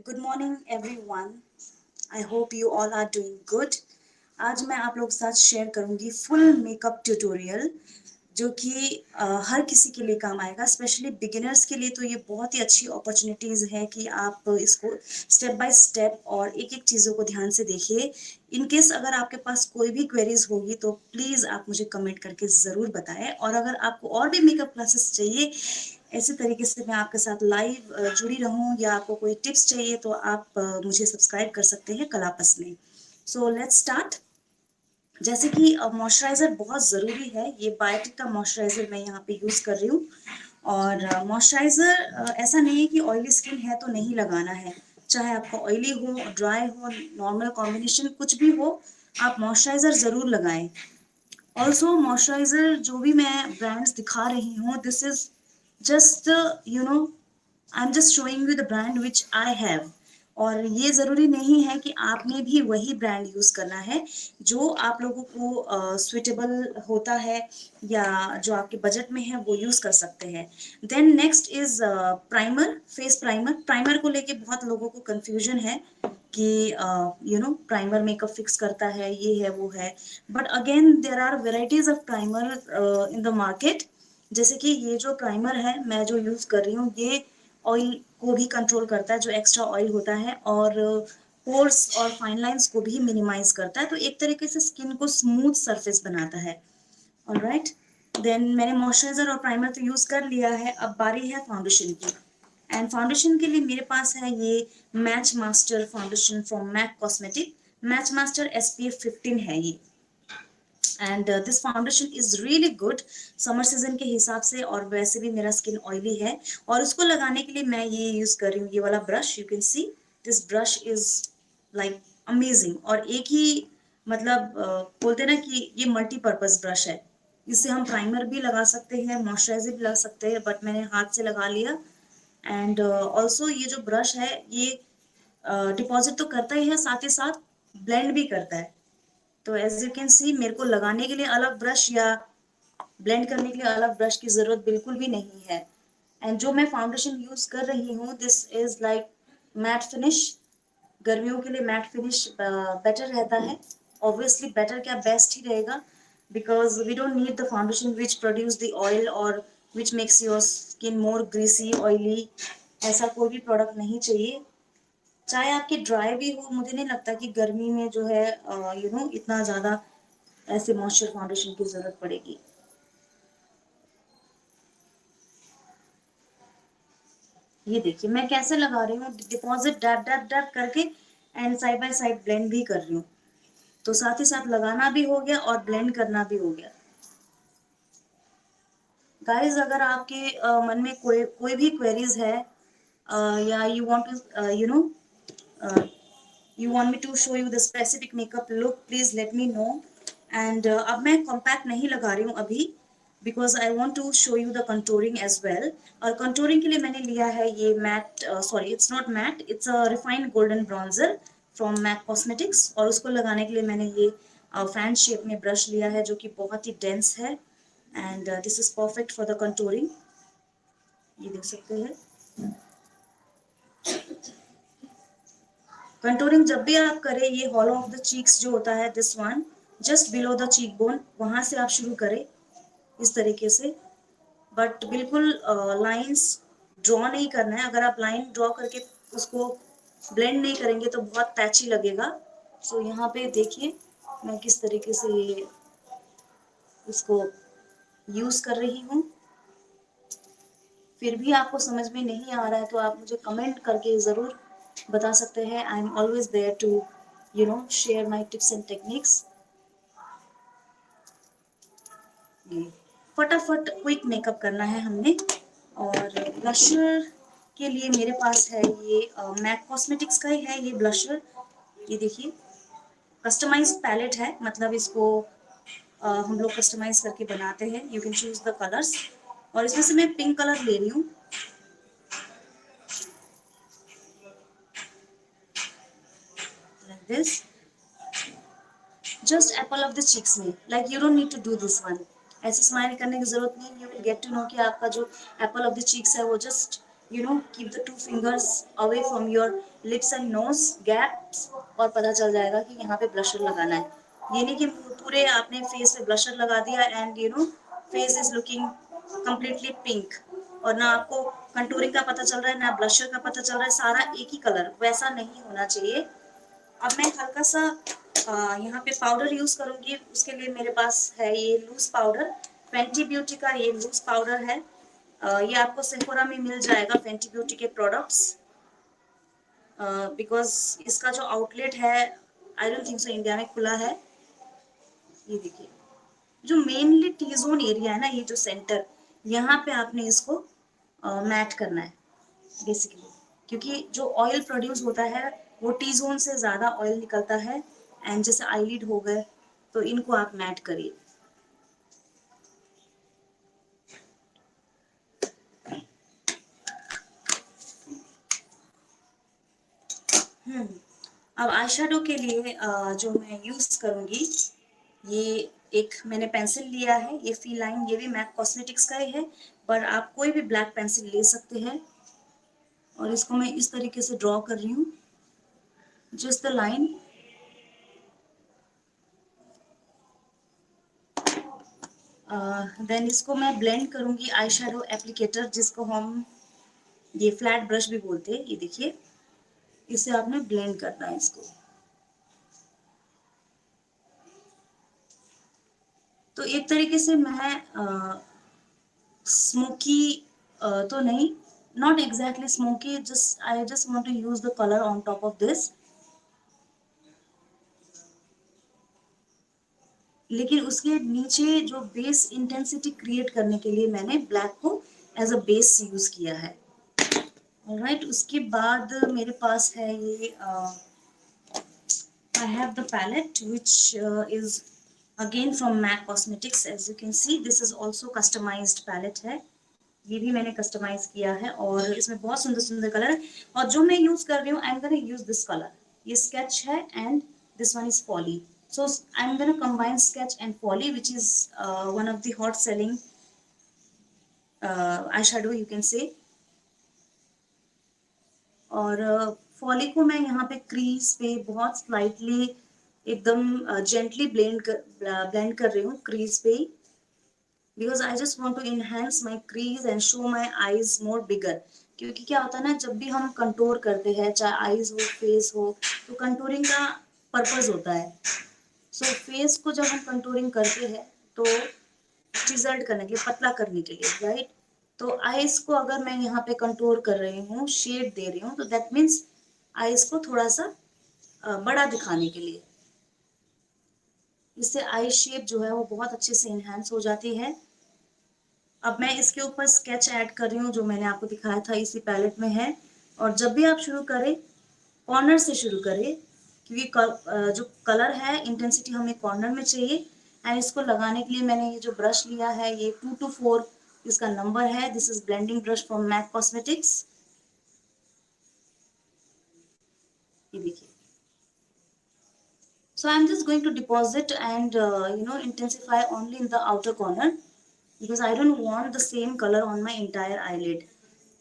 Good morning everyone. I hope you all are doing good. आज मैं आप लोगों के साथ शेयर करूंगी फुल मेकअप ट्यूटोरियल जो कि हर किसी के लिए काम आएगा। स्पेशली बिगिनर्स के लिए तो ये बहुत ही अच्छी अपॉर्चुनिटीज़ है कि आप इसको स्टेप बाय स्टेप और एक एक चीज़ों को ध्यान से देखिए। इन केस अगर आपके पास कोई भी क्वेरीज होगी तो प्लीज़ आप मुझे कमेंट करके ज़रूर बताएं। और अगर आपको और भी मेकअप क्लासेस चाहिए, ऐसे तरीके से मैं आपके साथ लाइव जुड़ी रहूं, या आपको कोई टिप्स चाहिए तो आप मुझे सब्सक्राइब कर सकते हैं कलापस में। So let's start. जैसे कि मॉइस्चराइजर बहुत ज़रूरी है। ये बायोटिक का मॉइस्चराइजर मैं यहाँ पे यूज़ कर रही हूँ। और मॉइस्चराइजर ऐसा नहीं है कि ऑयली स्किन है तो नहीं लगाना है। चाहे आपका ऑयली हो, ड्राई हो, नॉर्मल कॉम्बिनेशन कुछ भी हो, आप मॉइस्चराइजर ज़रूर लगाएं। ऑल्सो मॉइस्चराइजर जो भी मैं ब्रांड्स दिखा रही हूँ, this is just I am just showing you the brand which I have. और ये जरूरी नहीं है कि आपने भी वही ब्रांड यूज करना है जो आप लोगों को सुइटेबल होता है या जो आपके बजट में है, वो यूज कर सकते हैं। Then next is primer, face primer. Primer को लेके बहुत लोगों को कंफ्यूजन है कि प्राइमर मेकअप फिक्स करता है, ये है वो है। But again there are varieties of primer in the market. जैसे कि ये जो प्राइमर है मैं जो यूज कर रही हूँ, ये ऑयल को भी कंट्रोल करता है, जो एक्स्ट्रा ऑयल होता है, और पोर्स और फाइन लाइंस को भी मिनिमाइज करता है। तो एक तरीके से स्किन को स्मूथ सरफेस बनाता है। ऑलराइट, देन मैंने मॉइस्चराइजर और प्राइमर तो यूज कर लिया है। अब बारी है फाउंडेशन की। एंड फाउंडेशन के लिए मेरे पास है ये match master foundation from MAC cosmetic. Match master SPF 15 है ये। And this foundation is really good summer season के हिसाब से, और वैसे भी मेरा स्किन ऑयली है। और उसको लगाने के लिए मैं ये यूज कर रही हूँ, ये वाला brush. You can see this brush is like amazing. और एक ही मतलब बोलते ना कि ये मल्टीपर्पज ब्रश है। इससे हम प्राइमर भी लगा सकते हैं, मॉइस्चराइजर भी लगा सकते हैं, बट मैंने हाथ से लगा लिया। एंड ऑल्सो ये जो ब्रश है ये डिपॉजिट तो करता ही है, साथ ही साथ ब्लेंड भी करता है। तो एज यू कैन सी मेरे को लगाने के लिए अलग ब्रश या ब्लेंड करने के लिए अलग ब्रश की जरूरत बिल्कुल भी नहीं है। एंड जो मैं फाउंडेशन यूज कर रही हूँ, this is like matte finish. गर्मियों के लिए मैट फिनिश बेटर रहता है। ऑब्वियसली बेटर क्या, बेस्ट ही रहेगा, because we don't need the foundation which produce the oil और which makes your skin more greasy oily. ऐसा कोई भी प्रोडक्ट नहीं चाहिए। चाहे आपकी ड्राई भी हो, मुझे नहीं लगता कि गर्मी में जो है इतना ज्यादा ऐसे मॉइस्चर फाउंडेशन की जरूरत पड़ेगी। ये देखिए मैं कैसे लगा रही हूँ, डिपॉजिट डैप डैप डैप करके, and side by side blend भी कर रही हूँ। तो साथ ही साथ लगाना भी हो गया और ब्लेंड करना भी हो गया। गाइस, अगर आपके मन में कोई कोई भी क्वेरीज है, या you want to you want me to show you the specific makeup look, please let me know. And अब मैं कॉम्पैक्ट नहीं लगा रही हूँ अभी, because I want to show you the contouring as well. और कंटूरिंग के लिए मैंने लिया है ये matte, sorry it's not matte, it's a refined golden bronzer from MAC cosmetics. और उसको लगाने के लिए मैंने ये फैन शेप में ब्रश लिया है जो कि बहुत ही डेंस है। And this is perfect for the contouring. ये देख सकते हैं। कंटूरिंग जब भी आप करें, ये हॉलो ऑफ द चीक्स जो होता है, this one just below the cheek bone, वहां से आप शुरू करें इस तरीके से। बट बिल्कुल लाइंस ड्रॉ नहीं करना है। अगर आप लाइन ड्रॉ करके उसको ब्लेंड नहीं करेंगे तो बहुत पैची लगेगा। सो यहाँ पे देखिए मैं किस तरीके से ये इसको यूज कर रही हूँ। फिर भी आपको समझ में नहीं आ रहा है तो आप मुझे कमेंट करके ज़रूर बता सकते हैं। I am always there to share my tips and techniques. फटाफट क्विक मेकअप करना है हमने। और ब्लशर के लिए मेरे पास है ये मैक कॉस्मेटिक्स का ही है ये ब्लशर। ये देखिए कस्टमाइज्ड पैलेट है, मतलब इसको हम लोग कस्टमाइज करके बनाते हैं। You can choose the colours. और इसमें से मैं पिंक कलर ले रही हूँ, like this, just apple of the cheeks में। Like you don't need to do this one. ऐसे स्माइल करने की जरूरत नहीं। You will get to know कि आपका जो एप्पल ऑफ द चिक्स है वो just keep the two fingers away from your lips and nose gaps, और पता चल जाएगा कि यहाँ पे ब्लशर लगाना है। ये नहीं कि पूरे आपने फेस पे ब्लशर लगा दिया and you know face is looking completely pink, और ना आपको कंटूरिंग का पता चल रहा है ना ब्लशर का पता चल रहा है, सारा एक ही कलर, वैसा नहीं होना चाहिए। अब मैं हल्का सा यहाँ पे पाउडर यूज करूंगी, उसके लिए मेरे पास है ये लूज पाउडर, फेंटी ब्यूटी का ये लूज पाउडर है। ये आपको सेफोरा में मिल जाएगा, फेंटी ब्यूटी के प्रोडक्ट्स, बिकॉज इसका जो आउटलेट है I don't think so India में खुला है। ये देखिए जो मेनली टी जोन एरिया है ना, ये जो सेंटर, यहाँ पे आपने इसको मैट करना है बेसिकली, क्योंकि जो ऑयल प्रोड्यूस होता है वो टी जोन से ज्यादा ऑयल निकलता है, एंड जैसे आईलिड हो गए तो इनको आप मैट करिए। अब आई शेडो के लिए जो मैं यूज करूंगी, ये एक मैंने पेंसिल लिया है, ये फी लाइन, ये भी मैक कॉस्मेटिक्स का ही है, पर आप कोई भी ब्लैक पेंसिल ले सकते हैं, और इसको मैं इस तरीके से ड्रॉ कर रही हूँ, जस्ट द लाइन। देन इसको मैं ब्लेंड करूंगी आई शेडो एप्लीकेटर, जिसको हम ये फ्लैट ब्रश भी बोलते हैं। ये देखिए इसे आपने ब्लेंड करना है इसको। तो एक तरीके से मैं स्मोकी तो नहीं, not exactly smoky, just I just want to use the colour on top of this, लेकिन उसके नीचे जो बेस इंटेंसिटी क्रिएट करने के लिए मैंने ब्लैक को एज अ बेस यूज किया है। ऑलराइट, उसके बाद मेरे पास है ये I have the palette which is again from MAC Cosmetics. As you can see, this is also customized palette है, ये भी मैंने कस्टमाइज किया है, और इसमें बहुत सुंदर सुंदर कलर है, और जो मैं यूज कर रही हूँ I am gonna use this colour, ये स्केच है and this one is Folie, so I'm going to combine sketch and folly, which is one of the hot selling eyeshadow you can say। और folly को मैं यहाँ पे crease पे बहुत slightly एकदम जेंटली ब्लेंड कर रही हूँ क्रीज पे, because I just want to enhance my crease and show my eyes more bigger. क्योंकि क्या होता है ना, जब भी हम कंटूर करते हैं, चाहे आईज हो फेस हो, तो कंटूरिंग का पर्पज होता है। सो फेस को जब हम कंटूरिंग करते हैं तो रिजल्ट करने के लिए, पतला करने के लिए, राइट। तो आईज को अगर मैं यहाँ पे कंटूर कर रही हूँ, शेड दे रही हूँ, तो दैट मीन्स आईज को थोड़ा सा बड़ा दिखाने के लिए, इससे आई शेप जो है वो बहुत अच्छे से इनहेंस हो जाती है। अब मैं इसके ऊपर स्केच ऐड कर रही हूँ, जो मैंने आपको दिखाया था इसी पैलेट में है। और जब भी आप शुरू करें, कॉर्नर से शुरू करें, क्योंकि जो कलर है इंटेंसिटी हमें कॉर्नर में चाहिए। एंड इसको लगाने के लिए मैंने ये जो ब्रश लिया है, ये 224 इसका नंबर है, this is blending brush from MAC cosmetics. ये देखिए, so I'm just going to deposit and intensify only in the outer corner, because I don't want the same color on my entire eyelid।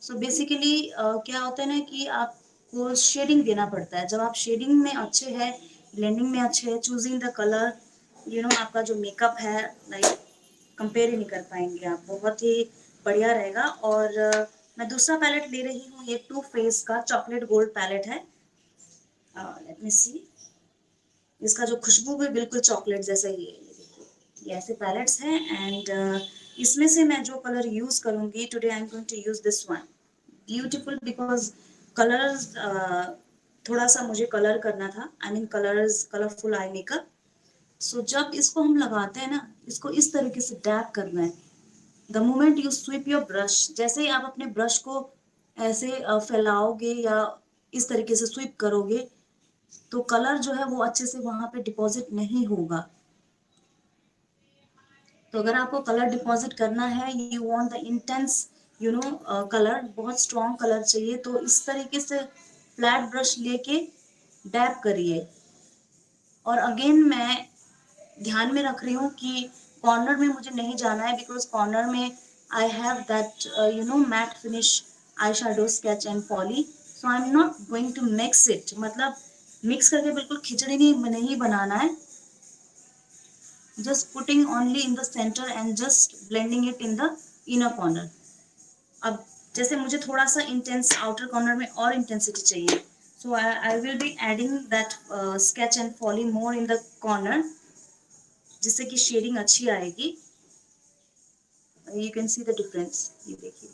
So basically क्या होता है ना कि आपको shading देना पड़ता है। जब आप शेडिंग में अच्छे हैं, ब्लेंडिंग में अच्छे हैं, चूजिंग द कलर, आपका जो मेकअप है लाइक कंपेयर ही नहीं कर पाएंगे आप, बहुत ही बढ़िया रहेगा। और मैं दूसरा पैलेट ले रही हूँ, ये टू फेस का चॉकलेट गोल्ड पैलेट है। लेट मी सी, इसका जो खुशबू भी बिल्कुल चॉकलेट जैसा ही है। ये देखिए, ये ऐसे पैलेट्स हैं, एंड इसमें से मैं जो कलर यूज करूंगी today, I am going to use this one, beautiful, because colours थोड़ा सा मुझे कलर करना था, I mean colours, colourful eye makeup. So जब इसको हम लगाते हैं ना, इसको इस तरीके से डैप करना है। The moment you sweep your brush, जैसे ही आप अपने ब्रश को ऐसे फैलाओगे या इस तरीके से स्वीप करोगे, तो कलर जो है वो अच्छे से वहां पे डिपॉजिट नहीं होगा। तो अगर आपको कलर डिपॉजिट करना है, you want the intense colour, बहुत स्ट्रॉन्ग कलर चाहिए, तो इस तरीके से फ्लैट ब्रश लेके डैप करिए। और अगेन मैं ध्यान में रख रही हूँ कि कॉर्नर में मुझे नहीं जाना है, बिकॉज कॉर्नर में I have that matte finish eye shadow sketch and Folie. So I am not going to mix it, मतलब मिक्स करके बिल्कुल खिचड़ी नहीं बनाना है, just putting only in the center and just blending it in the inner corner. अब जैसे मुझे थोड़ा सा इंटेंस आउटर कॉर्नर में और इंटेंसिटी चाहिए, so I will be adding that sketch and fully more in the corner, जिससे कि शेडिंग अच्छी आएगी. You can see the difference, ये देखिए.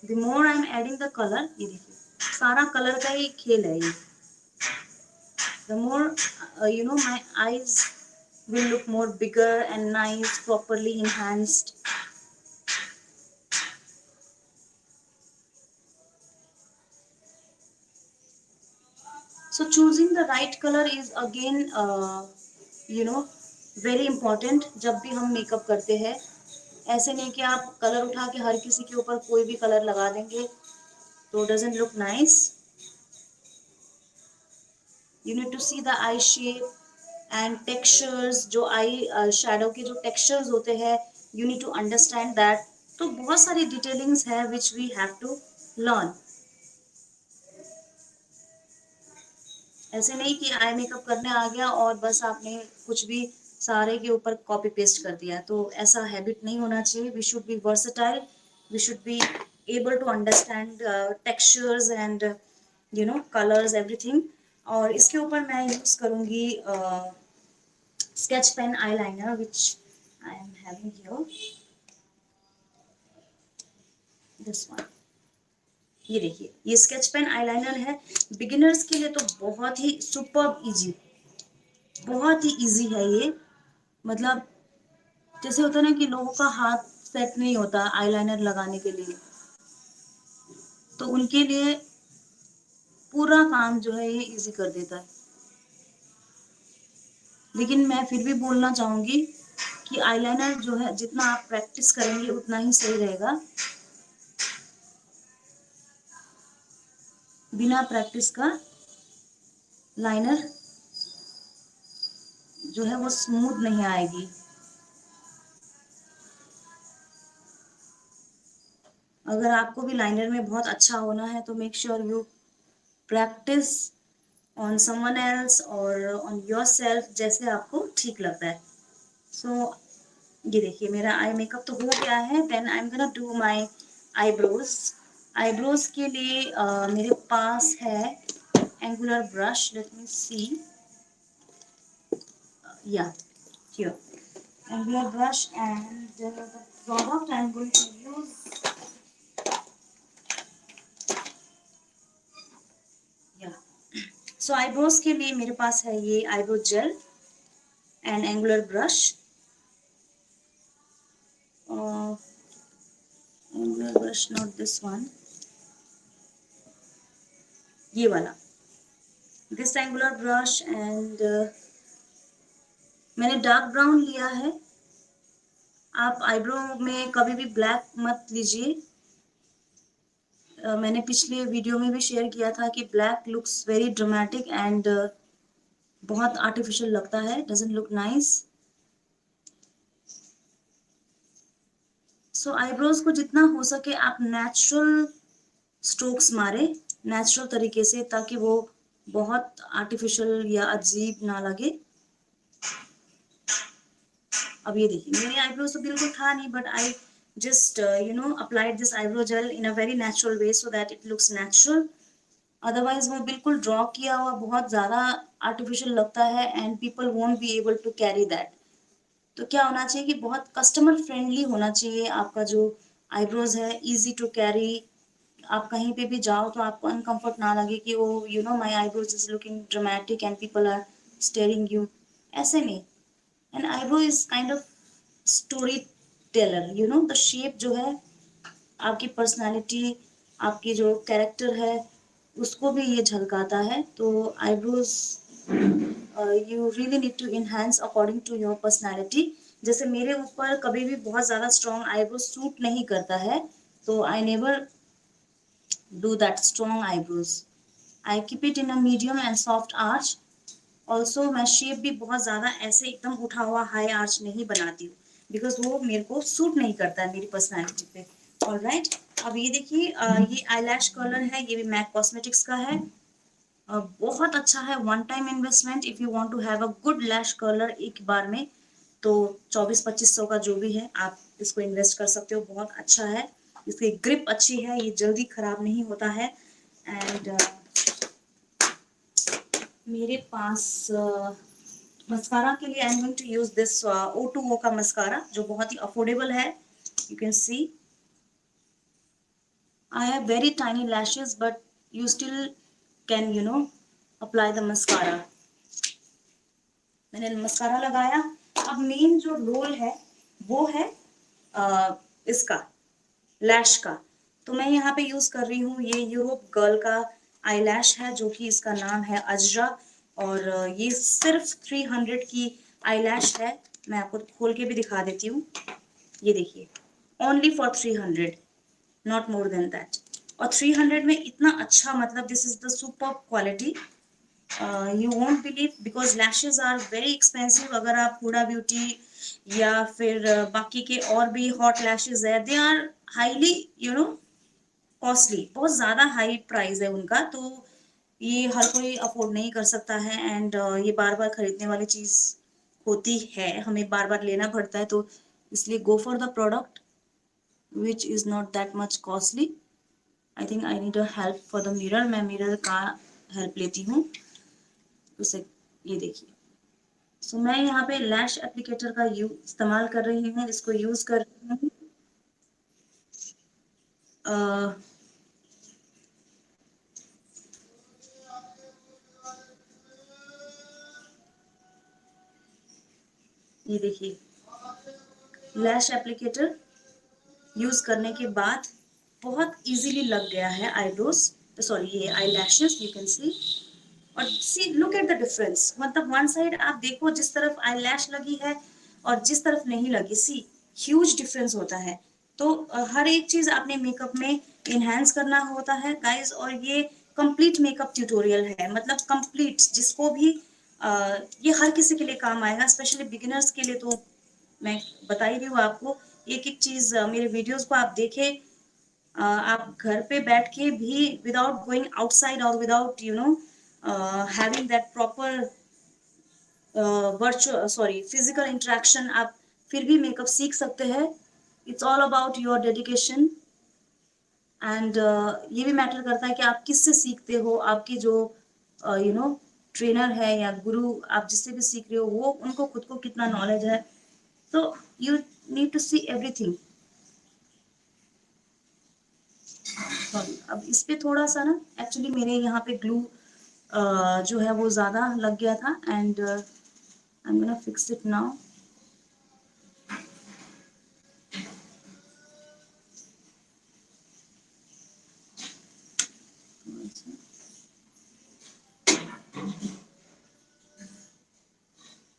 The more I am adding the colour, ये देखिए सारा कलर का ही खेल है ये. The more my eyes will look more bigger and nice, properly enhanced. So choosing the right color is again very important. जब भी हम मेकअप करते हैं, ऐसे नहीं कि आप कलर उठा के हर किसी के ऊपर कोई भी कलर लगा देंगे तो doesn't look nice. You need to see the eye shape and textures. जो आई शैडो के जो textures होते हैं, you need to understand that. तो बहुत सारी डिटेलिंग्स है which we have to learn. ऐसे नहीं कि आई मेकअप करने आ गया और बस आपने कुछ भी सारे के ऊपर कॉपी पेस्ट कर दिया, तो ऐसा हैबिट नहीं होना चाहिए. We should be versatile, we should be able to understand textures and colours everything. और इसके ऊपर मैं यूज करूंगी sketch pen eyeliner which I am having here, this one. ये देखिए, ये स्केच पेन आईलाइनर है. बिगिनर्स के लिए तो बहुत ही सुपर इजी, बहुत ही इजी है ये. मतलब जैसे होता है ना कि लोगों का हाथ सेट नहीं होता आईलाइनर लगाने के लिए, तो उनके लिए पूरा काम जो है ये इजी कर देता है. लेकिन मैं फिर भी बोलना चाहूंगी कि आईलाइनर जो है जितना आप प्रैक्टिस करेंगे उतना ही सही रहेगा. बिना प्रैक्टिस का लाइनर जो है वो स्मूथ नहीं आएगी. अगर आपको भी लाइनर में बहुत अच्छा होना है तो make sure you practice on someone else और ऑन योरसेल्फ, जैसे आपको ठीक लगता है. सो ये देखिए मेरा आई मेकअप तो हो गया है. Then I am gonna do my eyebrows. Eyebrows के लिए मेरे पास है angular brush. Let me see, yeah here angular brush, and the product I am going to use, yeah. So eyebrows के लिए मेरे पास है ये eyebrow gel and angular brush. Angular brush, not this one, ये वाला. This angular brush and मैंने dark brown लिया है. आप आईब्रो में कभी भी ब्लैक मत लीजिए. मैंने पिछले वीडियो में भी शेयर किया था कि black looks very dramatic and बहुत आर्टिफिशियल लगता है, doesn't look nice. So eyebrows को जितना हो सके आप नेचुरल स्ट्रोक्स मारे, नेचुरल तरीके से, ताकि वो बहुत आर्टिफिशियल या अजीब ना लगे. अब ये देखिए मेरी आईब्रोज तो बिल्कुल था नहीं, but I just applied this eyebrow gel in a very natural way so that it looks natural. Otherwise वो बिल्कुल ड्रॉ किया हुआ बहुत ज़्यादा आर्टिफिशियल लगता है and people won't be able to carry that. तो क्या होना चाहिए कि बहुत कस्टमर फ्रेंडली होना चाहिए आपका जो आईब्रोज है, इजी टू कैरी. आप कहीं पे भी जाओ तो आपको अनकंफर्ट ना लगे कि वो my eyebrows is looking dramatic and people are staring you. ऐसे नहीं. And eyebrow is kind of story teller. The shape जो है आपकी पर्सनालिटी, आपकी जो कैरेक्टर है, उसको भी ये झलकाता है. तो eyebrows you really need to enhance according to your personality. जैसे मेरे ऊपर कभी भी बहुत ज़्यादा स्ट्रॉन्ग आईब्रो सूट नहीं करता है, तो I never do that strong eyebrows. I keep it in a medium and soft arch. Also मैं शेप भी बहुत ज़्यादा ऐसे एकदम उठा हुआ हाई आर्च नहीं बनाती हूँ, बिकॉज वो मेरे को सूट नहीं करता है मेरी पर्सनैलिटी पे. ऑलराइट, अब ये देखिए ये आईलैश कर्लर है, ये भी मैक कॉस्मेटिक्स का है। बहुत अच्छा है, one time investment. If you want to have a good lash curler एक बार में, तो 24-2500 का जो भी है आप इसको इन्वेस्ट कर सकते हो। बहुत अच्छा है, इसकी ग्रिप अच्छी है, ये जल्दी खराब नहीं होता है। एंड मेरे पास मस्कारा के लिए I am going to use this O2O का मस्कारा, जो बहुत ही अफोर्डेबल है। You can see I have very tiny lashes, but you still can, apply the mascara. मैंने मस्कारा लगाया। अब मेन जो रोल है वो है इसका लैश का। तो मैं यहाँ पे यूज कर रही हूँ, ये यूरोप गर्ल का आई लैश है, जो कि इसका नाम है अजरा। और ये सिर्फ 300 की आई लैश है। मैं आपको खोल के भी दिखा देती हूँ, ये देखिए, only for 300, not more than that. और 300 में इतना अच्छा, मतलब this is the super quality. You won't believe, because lashes are very expensive. अगर आप हुडा ब्यूटी या फिर बाकी के और भी हॉट लैशेज है, दे आर हाईली कॉस्टली, बहुत ज्यादा हाई प्राइस है उनका। तो ये हर कोई अफोर्ड नहीं कर सकता है। एंड ये बार बार खरीदने वाली चीज होती है, हमें बार बार लेना पड़ता है। तो इसलिए go for the product which is not that much costly. I think I need a help for the mirror, मैं मिरर का हेल्प लेती हूँ। उसे ये देखिए, सो मैं यहाँ पे लैश एप्लीकेटर का इस्तेमाल कर रही हूँ, इसको यूज कर रही हूँ। ये देखिए, लैश एप्लीकेटर यूज करने के बाद बहुत इजीली लग गया है आईब्रोज, सॉरी ये आई लैशेस, यू कैन सी। और सी, लुक एट द डिफरेंस, मतलब वन साइड आप देखो जिस तरफ आई लैश लगी है और जिस तरफ नहीं लगी, सी ह्यूज डिफरेंस होता है। तो हर एक चीज आपने मेकअप में इनहेंस करना होता है गाइज। और ये कंप्लीट मेकअप ट्यूटोरियल है, मतलब कंप्लीट, जिसको भी ये हर किसी के लिए काम आएगा, स्पेशली बिगिनर्स के लिए। तो मैं बता ही रही हूँ आपको, एक एक चीज मेरे वीडियोस को आप देखें, आप घर पे बैठ के भी विदाउट गोइंग आउटसाइड और without having that proper virtual, sorry, physical interaction, आप फिर भी मेकअप सीख सकते हैं। It's all about your dedication. And ये भी मैटर करता है कि आप किससे सीखते हो, आपकी जो ट्रेनर है या गुरु, आप जिससे भी सीख रहे हो, वो उनको खुद को कितना नॉलेज है। तो you need to see everything. Sorry, अब इस पे थोड़ा सा ना, एक्चुअली मेरे यहाँ पे ग्लू जो है वो ज्यादा लग गया था। And I am gonna fix it now.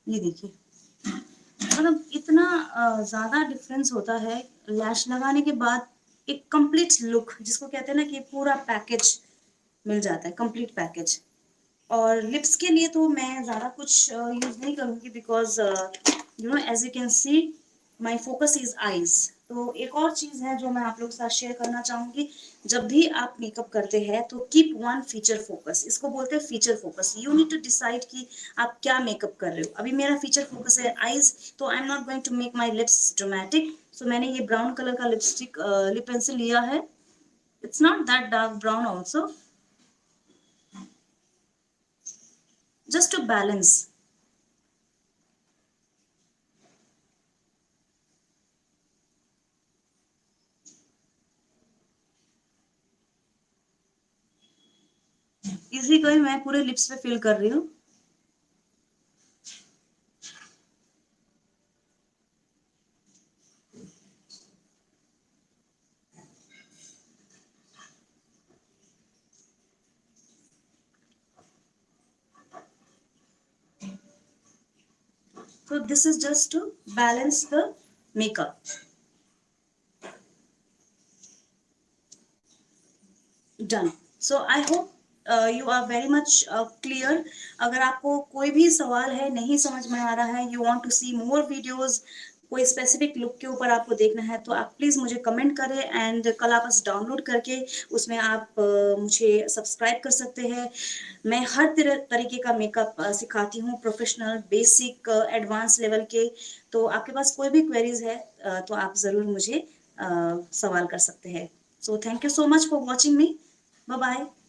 ये देखिए, मतलब इतना ज्यादा डिफरेंस होता है लैश लगाने के बाद। एक कंप्लीट लुक, जिसको कहते हैं ना कि पूरा पैकेज मिल जाता है, कंप्लीट पैकेज। और लिप्स के लिए तो मैं ज़्यादा कुछ यूज़ नहीं करूँगी, because as you can see my focus is eyes. तो एक और चीज़ है जो मैं आप लोगों के साथ शेयर करना चाहूँगी, जब भी आप मेकअप करते हैं तो कीप वन फीचर फोकस, इसको बोलते हैं feature focus. You need to decide कि आप क्या मेकअप कर रहे हो। अभी मेरा फीचर फोकस है आईज, तो I am not going to make my lips dramatic. So मैंने ये ब्राउन कलर का लिपस्टिक लिप पेंसिल लिया है। It's not that dark brown also, just to balance. इसी को ही मैं पूरे लिप्स पे फिल कर रही हूँ। So this is just to balance the makeup. Done. So I hope you are very much clear. अगर आपको कोई भी सवाल है, नहीं समझ में आ रहा है, you want to see more videos, कोई स्पेसिफिक लुक के ऊपर आपको देखना है तो आप प्लीज़ मुझे कमेंट करें, एंड कल आप बस डाउनलोड करके उसमें आप मुझे सब्सक्राइब कर सकते हैं। मैं हर तरीके का मेकअप सिखाती हूँ, प्रोफेशनल, बेसिक, एडवांस लेवल के। तो आपके पास कोई भी क्वेरीज है तो आप ज़रूर मुझे सवाल कर सकते हैं। So thank you so much for watching me. Bye bye.